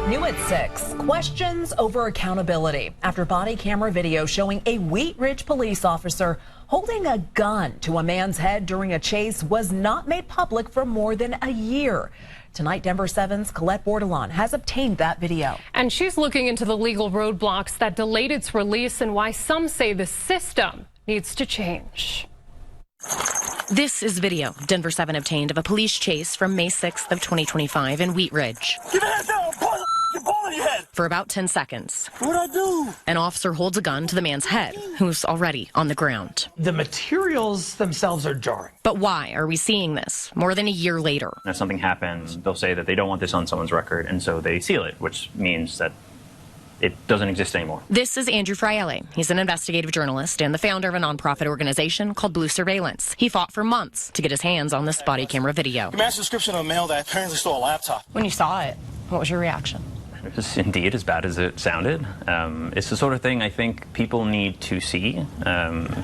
New at 6, questions over accountability after body camera video showing a Wheat Ridge police officer holding a gun to a man's head during a chase was not made public for more than a year. Tonight, Denver 7's Colette Bordelon has obtained that video. And she's looking into the legal roadblocks that delayed its release and why some say the system needs to change. This is video Denver 7 obtained of a police chase from May 6th of 2025 in Wheat Ridge. Give your hands down! You're balling your head! For about 10 seconds, What'd I do? an officer holds a gun to the man's head, who's already on the ground. The materials themselves are jarring. But why are we seeing this more than a year later? If something happens, they'll say that they don't want this on someone's record, and so they seal it, which means that it doesn't exist anymore. This is Andrew Friele. He's an investigative journalist and the founder of a nonprofit organization called Blue Surveillance. He fought for months to get his hands on this body camera video. You matched the description of a male that apparently stole a laptop. When you saw it, what was your reaction? It was indeed as bad as it sounded. It's the sort of thing I think people need to see.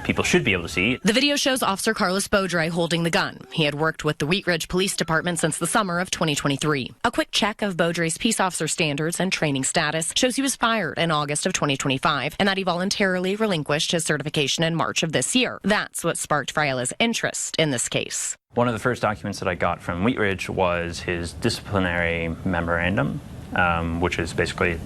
People should be able to see. The video shows Officer Carlos Beaudry holding the gun. He had worked with the Wheat Ridge Police Department since the summer of 2023. A quick check of Beaudry's peace officer standards and training status shows he was fired in August of 2025 and that he voluntarily relinquished his certification in March of this year. That's what sparked Friele's interest in this case. One of the first documents that I got from Wheat Ridge was his disciplinary memorandum, which is basically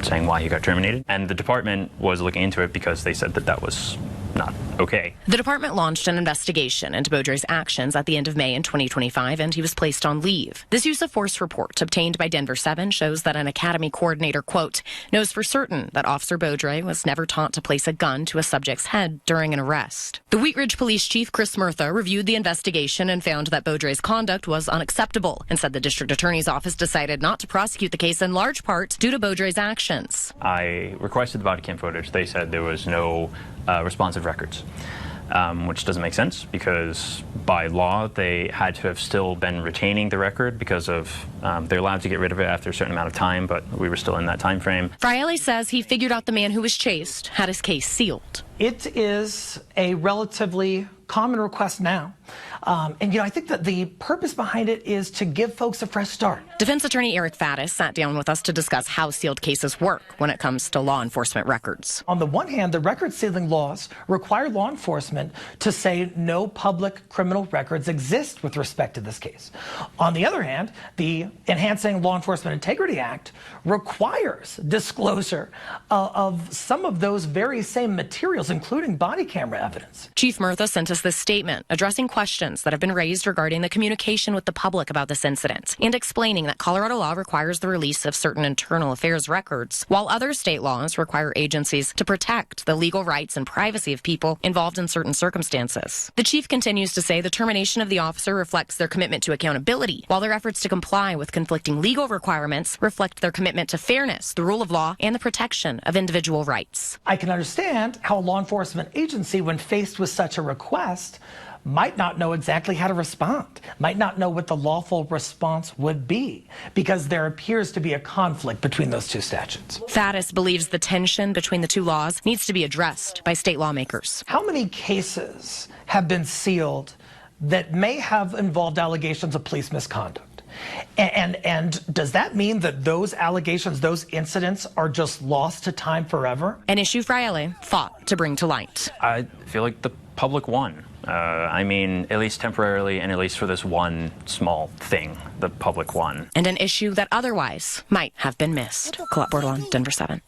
saying why he got terminated. And the department was looking into it because they said that that was not okay. The department launched an investigation into Beaudry's actions at the end of May in 2025, and he was placed on leave. This use of force report obtained by Denver 7 shows that an academy coordinator, quote, knows for certain that Officer Beaudry was never taught to place a gun to a subject's head during an arrest. The Wheat Ridge Police Chief, Chris Murtha, reviewed the investigation and found that Beaudry's conduct was unacceptable and said the district attorney's office decided not to prosecute the case in large part due to Beaudry's actions. I requested the body cam footage. They said there was no responsive records, which doesn't make sense because by law they had to have still been retaining the record because of they're allowed to get rid of it after a certain amount of time, but we were still in that time frame. Friele says he figured out the man who was chased had his case sealed. It is a relatively common request now. And, I think that the purpose behind it is to give folks a fresh start. Defense attorney Eric Faddis sat down with us to discuss how sealed cases work when it comes to law enforcement records. On the one hand, the record sealing laws require law enforcement to say no public criminal records exist with respect to this case. On the other hand, the Enhancing Law Enforcement Integrity Act requires disclosure of some of those very same materials, including body camera evidence. Chief Murtha sent us this statement addressing questions that have been raised regarding the communication with the public about this incident and explaining that Colorado law requires the release of certain internal affairs records, while other state laws require agencies to protect the legal rights and privacy of people involved in certain circumstances. The chief continues to say the termination of the officer reflects their commitment to accountability, while their efforts to comply with conflicting legal requirements reflect their commitment to fairness, the rule of law, and the protection of individual rights. I can understand how a law enforcement agency, when faced with such a request, might not know exactly how to respond, might not know what the lawful response would be, because there appears to be a conflict between those two statutes. Faddis believes the tension between the two laws needs to be addressed by state lawmakers. How many cases have been sealed that may have involved allegations of police misconduct? And does that mean that those allegations, those incidents are just lost to time forever? An issue Friele fought to bring to light. I feel like the public won. At least temporarily and at least for this one small thing, the public won. And an issue that otherwise might have been missed. Colette Bordelon, Denver 7.